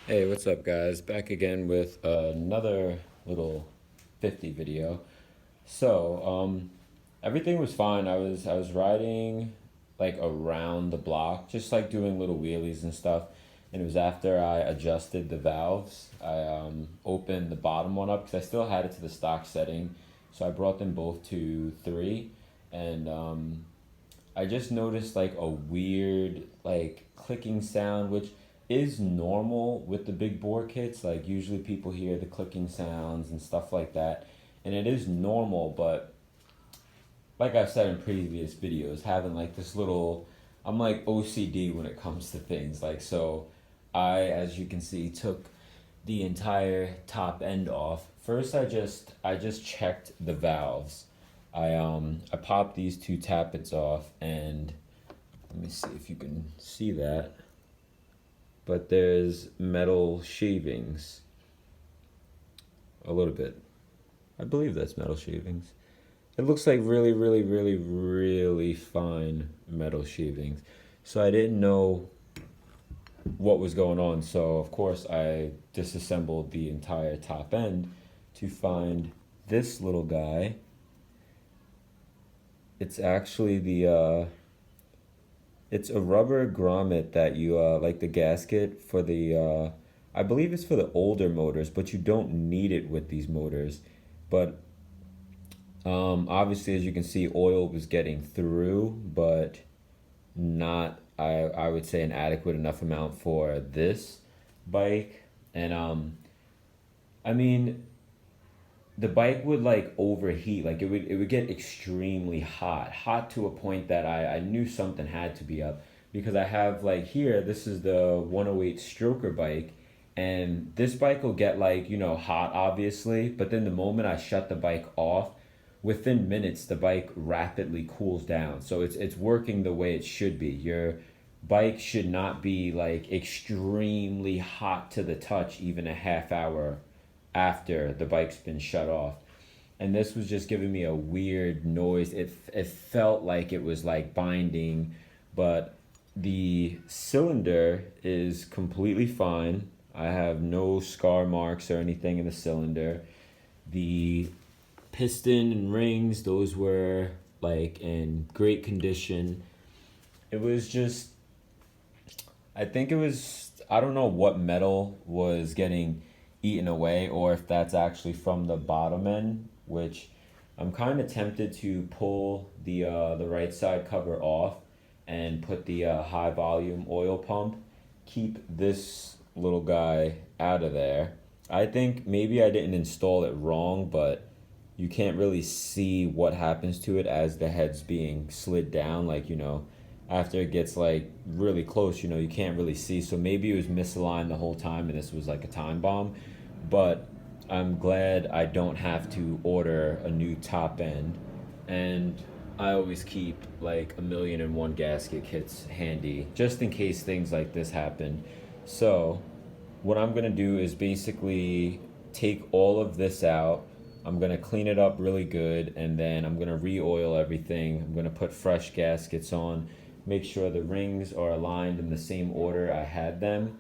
Hey, what's up, guys? Back again with another little 50 video. Everything was fine. I was riding like around the block, just like doing little wheelies and stuff. And it was after I adjusted the valves. I opened the bottom one up because I still had it to the stock setting. So I brought them both to three, and I just noticed like a weird like clicking sound, which is normal with the big bore kits. Like usually people hear the clicking sounds and stuff like that, and it is normal. But like I've said in previous videos, having like this little, I'm like OCD when it comes to things. Like so, as you can see, took the entire top end off. First, I just checked the valves. I popped these two tappets off, and let me see if you can see that. But there's metal shavings a little bit. I believe that's metal shavings. It looks like really, really, really, really fine metal shavings. So I didn't know what was going on. So of course I disassembled the entire top end to find this little guy. It's actually it's a rubber grommet that you like the gasket for the I believe it's for the older motors, but you don't need it with these motors. But obviously, as you can see, oil was getting through, but not I would say an adequate enough amount for this bike. And I mean, the bike would like overheat, like it would get extremely hot to a point that I knew something had to be up, because I have like here, this is the 108 stroker bike, and this bike will get like, hot obviously, but then the moment I shut the bike off, within minutes the bike rapidly cools down. So it's working the way it should be. Your bike should not be like extremely hot to the touch even a half hour after the bike's been shut off. And this was just giving me a weird noise. It felt like it was like binding, but the cylinder is completely fine. I have no scar marks or anything in the cylinder. The piston and rings, those were like in great condition. It was just, I think it was, I don't know what metal was getting eaten away, or if that's actually from the bottom end, which I'm kind of tempted to pull the right side cover off and put the high volume oil pump, keep this little guy out of there. I think maybe I didn't install it wrong, but you can't really see what happens to it as the head's being slid down. Like, after it gets like really close, you can't really see. So maybe it was misaligned the whole time and this was like a time bomb. But I'm glad I don't have to order a new top end. And I always keep like a million and one gasket kits handy just in case things like this happen. So what I'm gonna do is basically take all of this out. I'm gonna clean it up really good, and then I'm gonna re-oil everything. I'm gonna put fresh gaskets on, make sure the rings are aligned in the same order I had them,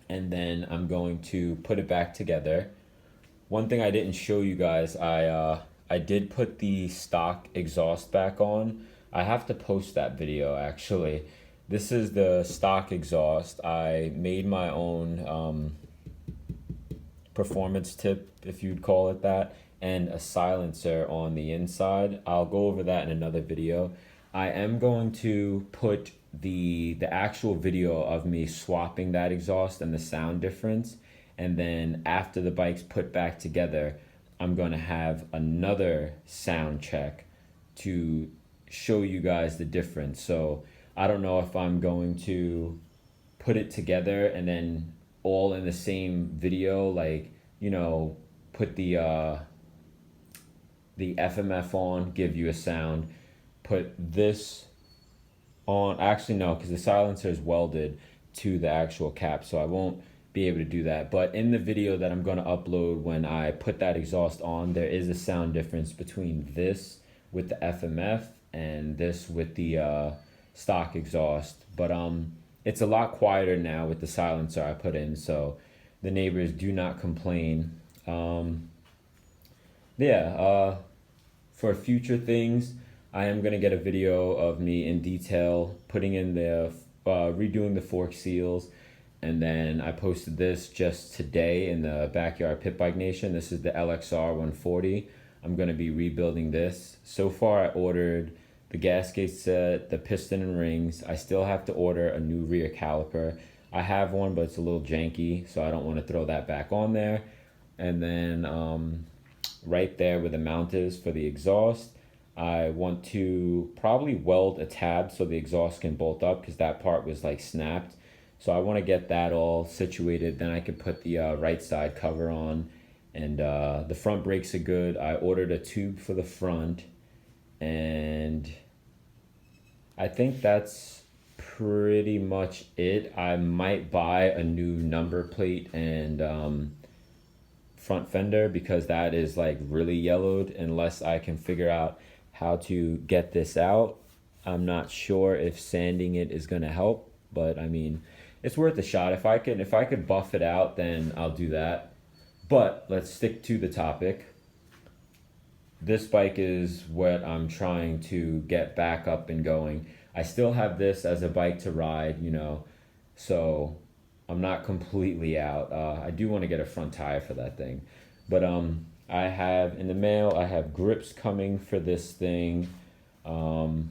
and then I'm going to put it back together. One thing I didn't show you guys, I did put the stock exhaust back on. I have to post that video actually. This is the stock exhaust. I made my own performance tip, if you'd call it that, and a silencer on the inside. I'll go over that in another video. I am going to put the actual video of me swapping that exhaust and the sound difference, and then after the bike's put back together, I'm going to have another sound check to show you guys the difference. So I don't know if I'm going to put it together and then all in the same video, like, put the FMF on, give you a sound, put this on. Actually, no, because the silencer is welded to the actual cap, so I won't be able to do that. But in the video that I'm going to upload, when I put that exhaust on, there is a sound difference between this with the FMF and this with the stock exhaust. But it's a lot quieter now with the silencer I put in, so the neighbors do not complain. Um, yeah, for future things, I am gonna get a video of me in detail putting in redoing the fork seals, and then I posted this just today in the Backyard Pit Bike Nation. This is the LXR 140. I'm gonna be rebuilding this. So far, I ordered the gasket set, the piston and rings. I still have to order a new rear caliper. I have one, but it's a little janky, so I don't want to throw that back on there. And then right there where the mount is for the exhaust, I want to probably weld a tab so the exhaust can bolt up because that part was like snapped. So I want to get that all situated. Then I can put the right side cover on. And the front brakes are good. I ordered a tube for the front. And I think that's pretty much it. I might buy a new number plate and front fender because that is like really yellowed unless I can figure out how to get this out. I'm not sure if sanding it is going to help, but I mean, it's worth a shot. If I could buff it out, then I'll do that. But let's stick to the topic. This bike is what I'm trying to get back up and going. I still have this as a bike to ride, so I'm not completely out. I do want to get a front tire for that thing. But I have in the mail, I have grips coming for this thing. Um,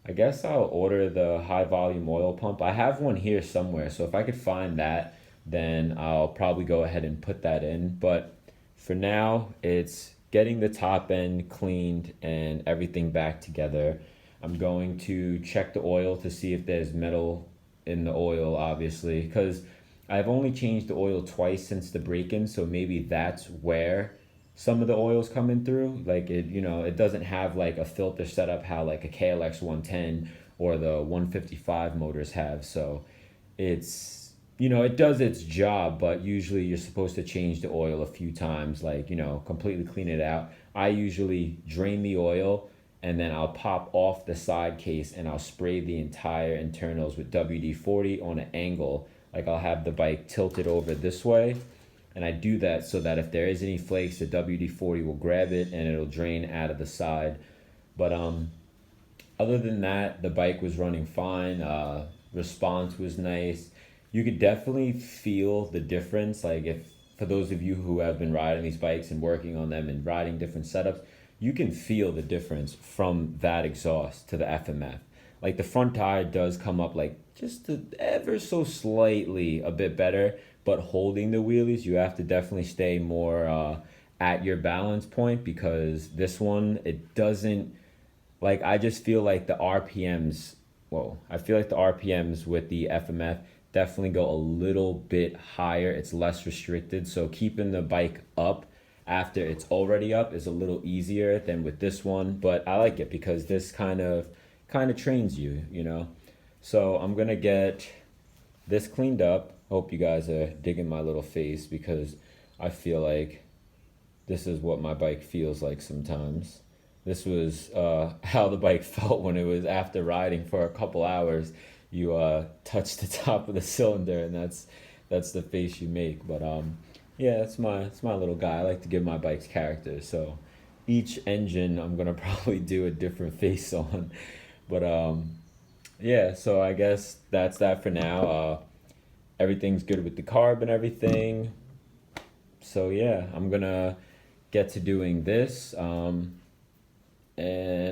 I guess I'll order the high volume oil pump. I have one here somewhere, so if I could find that, then I'll probably go ahead and put that in. But for now, it's getting the top end cleaned and everything back together. I'm going to check the oil to see if there's metal in the oil, obviously, because I've only changed the oil twice since the break-in, so maybe that's where some of the oil's coming through. Like it doesn't have like a filter setup how like a KLX 110 or the 155 motors have. So it does its job, but usually you're supposed to change the oil a few times, like, completely clean it out. I usually drain the oil and then I'll pop off the side case and I'll spray the entire internals with WD-40 on an angle. Like I'll have the bike tilted over this way. And I do that so that if there is any flakes, the WD-40 will grab it and it'll drain out of the side. But other than that, the bike was running fine. Response was nice. You could definitely feel the difference. Like if for those of you who have been riding these bikes and working on them and riding different setups, you can feel the difference from that exhaust to the FMF. Like the front tire does come up like just ever so slightly a bit better, but holding the wheelies, you have to definitely stay more at your balance point because this one, it doesn't, like I just feel like the RPMs, I feel like the RPMs with the FMF definitely go a little bit higher. It's less restricted, so keeping the bike up after it's already up is a little easier than with this one, but I like it because this kind of trains you. So I'm gonna get this cleaned up. Hope you guys are digging my little face because I feel like this is what my bike feels like sometimes. This was how the bike felt when it was after riding for a couple hours. You touch the top of the cylinder and that's the face you make. But yeah, it's my little guy. I like to give my bikes character. So each engine I'm gonna probably do a different face on. But yeah, so I guess that's that for now. Everything's good with the carb and everything. So yeah, I'm gonna get to doing this. And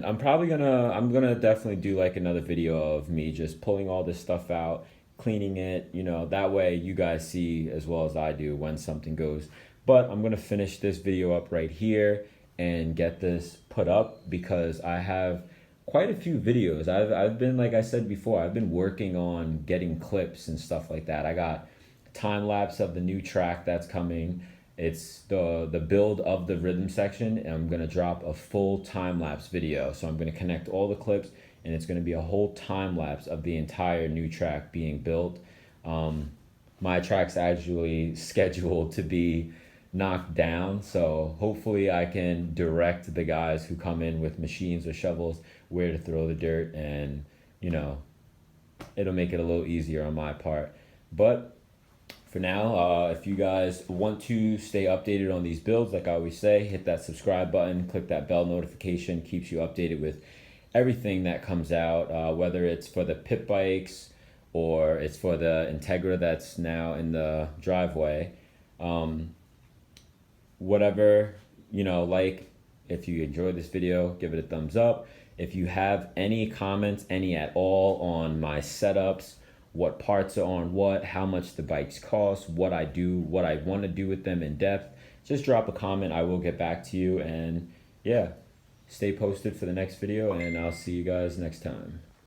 I'm gonna definitely do like another video of me just pulling all this stuff out, cleaning it, that way you guys see as well as I do when something goes. But I'm gonna finish this video up right here and get this put up because I have quite a few videos. I've been, like I said before, I've been working on getting clips and stuff like that. I got time lapse of the new track that's coming. It's the build of the rhythm section, and I'm gonna drop a full time lapse video. So I'm gonna connect all the clips, and it's gonna be a whole time lapse of the entire new track being built. My track's actually scheduled to be knocked down, so hopefully I can direct the guys who come in with machines or shovels where to throw the dirt and it'll make it a little easier on my part. But for now, if you guys want to stay updated on these builds, like I always say, hit that subscribe button, click that bell notification, keeps you updated with everything that comes out, whether it's for the pit bikes or it's for the Integra that's now in the driveway. Whatever, like, if you enjoyed this video, give it a thumbs up. If you have any comments, any at all, on my setups, what parts are on what, how much the bikes cost, what I do, what I want to do with them in depth, just drop a comment. I will get back to you. And yeah, stay posted for the next video, and I'll see you guys next time.